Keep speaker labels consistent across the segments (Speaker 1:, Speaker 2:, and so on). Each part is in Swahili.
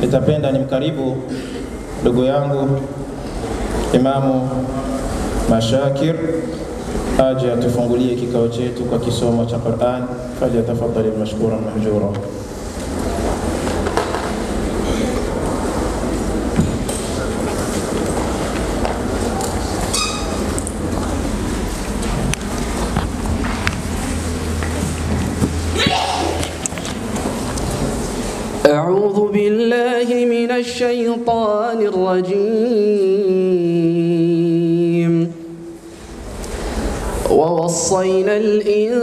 Speaker 1: nitapenda nimkaribu ndugu yangu Imamu Mashakir aje atufungulie kikao chetu kwa kisomo cha Qur'an. Falyatafadhali mashkuran mahjura.
Speaker 2: أعوذ بالله من الشيطان الرجيم. ووصينا الإنسان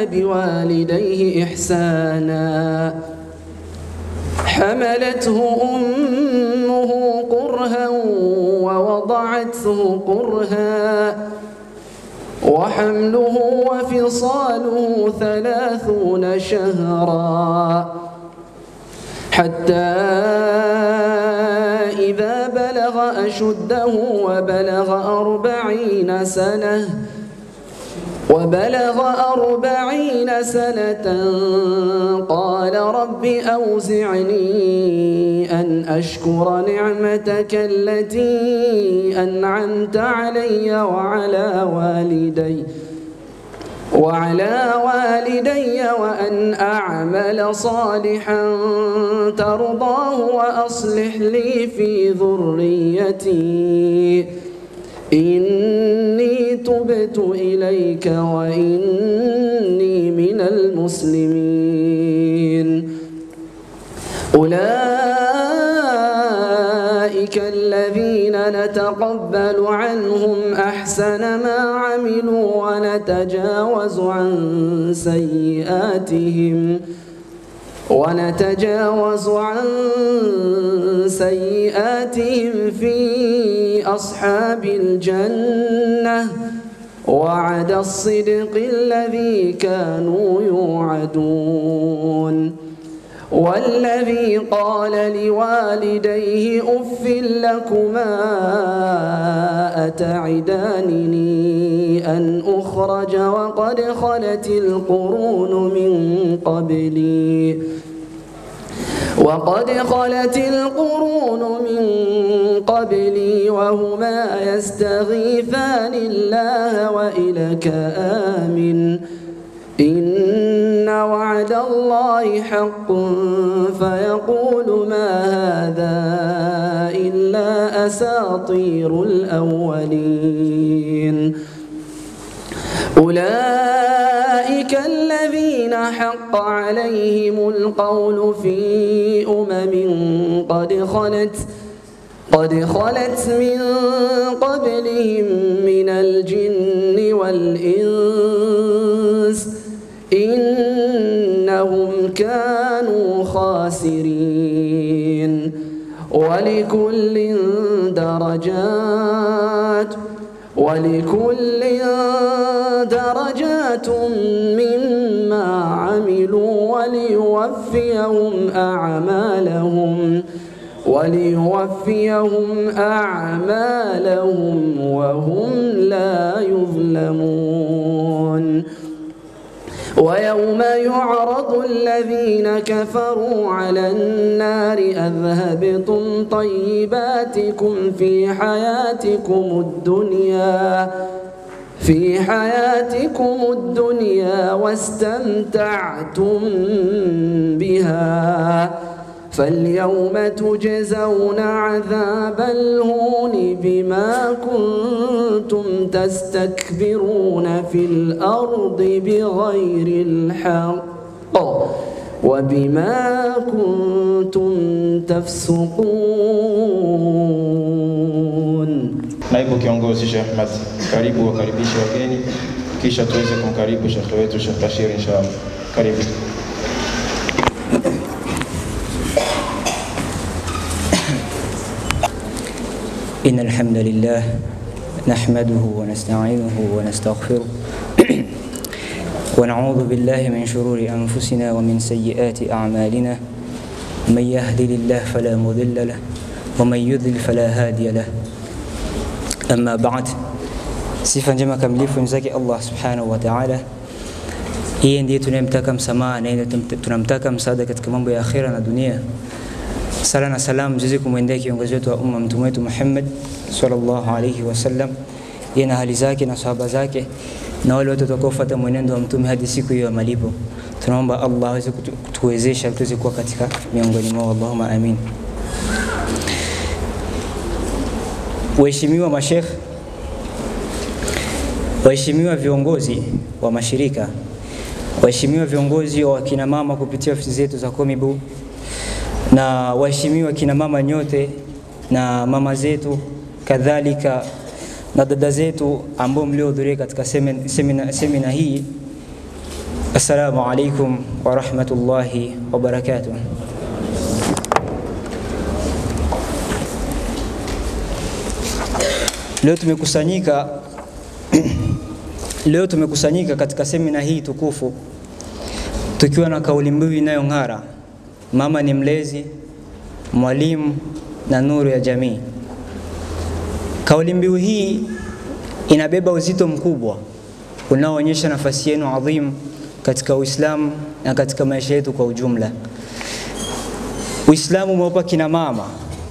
Speaker 2: بوالديه إحسانا حملته أمه كرها ووضعته كرها وحمله وفصاله 30 شهرا حتى إذا بلغ أشده وبلغ 40 سنة قال رب أوزعني أن أشكر نعمتك التي أنعمت علي وعلى والدي وأن أعمل صالحا ترضاه وأصلح لي في ذريتي إني تبت إليك وإني من المسلمين. أولئك الذين نتقبل عنهم أحسن ما عملوا ونتجاوز عن سيئاتهم في أصحاب الجنة وعد الصدق الذي كانوا يوعدون. والذي قال لوالديه أف لكما أتعدانني أن أخرج وقد خلت القرون من قبلي وهما يستغيثان الله ويلك آمن إن وعد الله حق فيقول ما هذا إلا أساطير الأولين. أولئك الذين حق عليهم القول في قد خلت من قبلهم من الجن والإنس إنهم كانوا خاسرين. ولكل درجات مما عملوا وليوفيهم أعمالهم وهم لا يظلمون. ويوم يعرض الذين كفروا على النار أذهبتم طيباتكم في حياتكم الدنيا واستمتعتم بها فاليوم تجزون عذاب الهون بما كنتم تستكبرون في الأرض بغير الحق وبما كنتم تفسقون.
Speaker 1: Naibu kiongozi Sheikh Ahmad, karibu wakaribishe wageni kisha tuweze kumkaribu Sheikh wetu Sheikh Bashir inshallah. Karibu.
Speaker 3: إن الحمد لله نحمده ونستعينه ونستغفره ونعوذ بالله من شرور أنفسنا ومن سيئات أعمالنا. من يهدي الله فلا مضل له ومن يضلل فلا هادي له. أما بعد, sifa njema kamilifu ni zake Allah subhanahu wa ta'ala, Yeye ndiye tunayemtaka msamaha na yeye tunamtaka msaada katika mambo ya akhira na dunia. Sala na salam zizi kumwendea kiongozi wetu wa umma mtume wetu Muhammad sallallahu alayhi wasallam, yeye na hali zake na sahaba zake na wale wote watakaofuata mwenendo wa mtume hadi siku hiyo ya malipo. Tunaomba Allah aweze kutuwezesha tuweze kuwa katika miongoni mwao, Allahumma amin. Waheshimiwa mashekh, waheshimiwa viongozi wa mashirika, waheshimiwa viongozi wa kina mama kupitia ofisi zetu za Komibu, na waheshimiwa kina mama nyote na mama zetu kadhalika na dada zetu ambao mliohudhuria katika semina hii, assalamu alaikum wa rahmatullahi wa barakatuh. Leo tumekusanyika katika semina hii tukufu tukiwa na kauli mbiu inayong'ara: mama ni mlezi, mwalimu na nuru ya jamii. Kauli mbiu hii inabeba uzito mkubwa unaoonyesha nafasi yenu adhimu katika Uislamu na katika maisha yetu kwa ujumla. Uislamu umewapa kina mama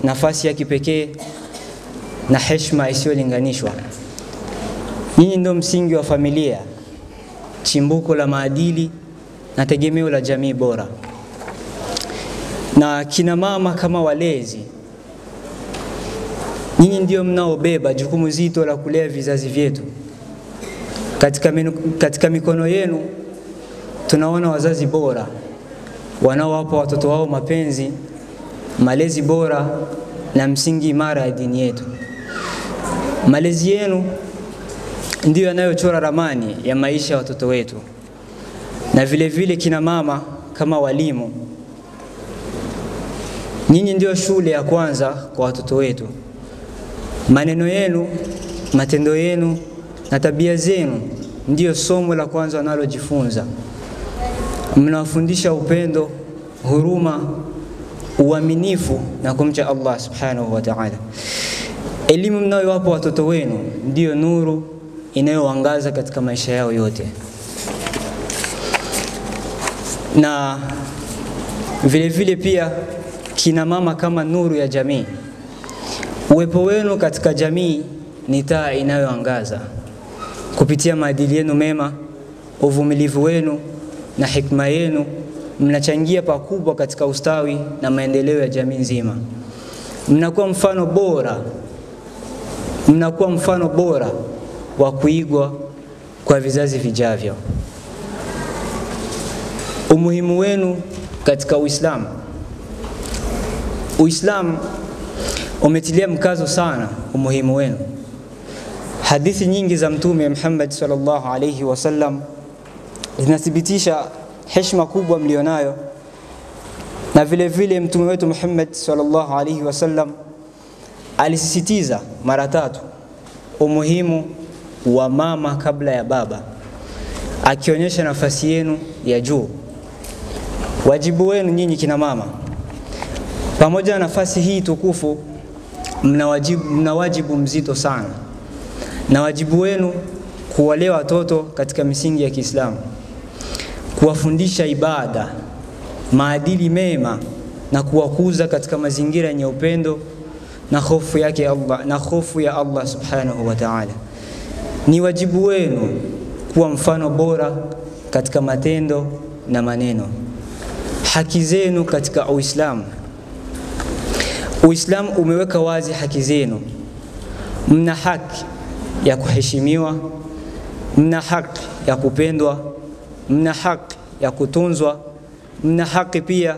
Speaker 3: nafasi ya kipekee na heshima isiyolinganishwa. Nyinyi ndio msingi wa familia, chimbuko la maadili na tegemeo la jamii bora. Na kina mama kama walezi, nyinyi ndio mnaobeba jukumu zito la kulea vizazi vyetu. Katika mikono yenu tunaona wazazi bora wanaowapa watoto wao mapenzi, malezi bora na msingi imara ya dini yetu. Malezi yenu ndio yanayochora ramani ya maisha ya watoto wetu. Na vile vile kina mama kama walimu, nyinyi ndio shule ya kwanza kwa watoto wetu. Maneno yenu, matendo yenu na tabia zenu ndio somo la kwanza wanalojifunza. Mnawafundisha upendo, huruma, uaminifu na kumcha Allah subhanahu wa ta'ala. Elimu mnayowapa watoto wenu ndio nuru inayoangaza katika maisha yao yote. Na vile vile pia kina mama kama nuru ya jamii. Uwepo wenu katika jamii ni taa inayoangaza. Kupitia maadili yenu mema, uvumilivu wenu na hikma yenu, mnachangia pakubwa katika ustawi na maendeleo ya jamii nzima. Mnakuwa mfano bora wa kuigwa kwa vizazi vijavyo. Umuhimu wenu katika Uislamu. Uislamu umetilia mkazo sana umuhimu wenu. Hadithi nyingi za Mtume Muhammad sallallahu alayhi wasallam zinathibitisha heshima kubwa mlionayo, na vile vile Mtume wetu Muhammad sallallahu alayhi wasallam alisisitiza mara 3 umuhimu wa mama kabla ya baba, akionyesha nafasi yenu ya juu. Wajibu wenu nyinyi kina mama, pamoja na nafasi hii tukufu, mna wajibu mzito sana. Na wajibu wenu kuwalea watoto katika misingi ya Kiislamu, kuwafundisha ibada, maadili mema na kuwakuza katika mazingira yenye upendo na hofu ya Allah subhanahu wa ta'ala. Ni wajibu wenu kuwa mfano bora katika matendo na maneno. Haki zenu katika Uislamu. Uislamu umeweka wazi haki zenu. Mna haki ya kuheshimiwa, mna haki ya kupendwa, mna haki ya kutunzwa, mna haki pia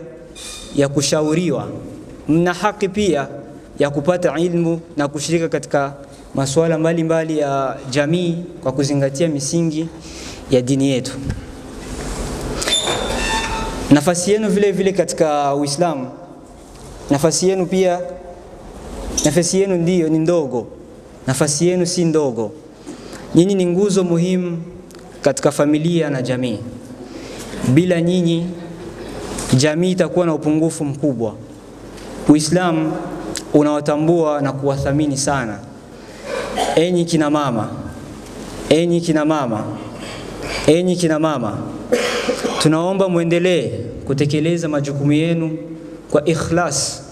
Speaker 3: ya kushauriwa, mna haki pia ya kupata ilmu na kushirika katika masuala mbalimbali ya jamii kwa kuzingatia misingi ya dini yetu. Nafasi yenu vile vile katika Uislamu, nafasi yenu ndio ni ndogo. Nafasi yenu si ndogo. Nyinyi ni nguzo muhimu katika familia na jamii. Bila nyinyi jamii itakuwa na upungufu mkubwa. Uislamu unawatambua na kuwathamini sana. Enyi kina mama, tunaomba muendelee kutekeleza majukumu yenu kwa ikhlas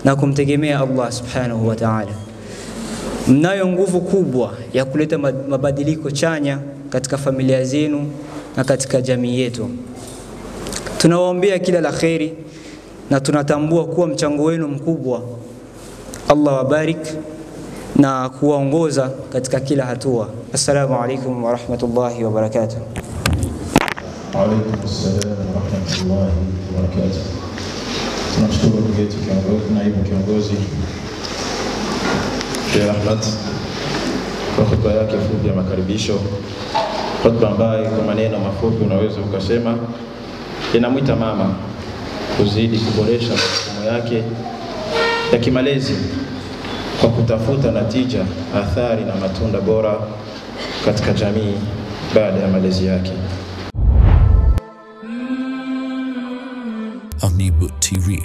Speaker 3: na kumtegemea Allah subhanahu wa ta'ala. Mnayo nguvu kubwa ya kuleta mabadiliko chanya katika familia zenu na katika jamii yetu. Tunawaombea kila la kheri na tunatambua kuwa mchango wenu mkubwa. Allah wabarik na kuwaongoza katika kila hatua. Assalamu alaikum wa rahmatullahi wa barakatuh.
Speaker 1: Wa alaikum assalam wa rahmatullahi wa barakatuh. Tunamshukuru ndugu yetu kiongozi, naibu kiongozi Sheikh Ahmad kwa hotuba yake fupi ya makaribisho, hotuba ambayo kwa maneno mafupi unaweza ukasema inamwita mama kuzidi kuboresha majukumu yake ya kimalezi kwa kutafuta natija, athari na matunda bora katika jamii baada ya malezi yake.
Speaker 4: Omnibook TV.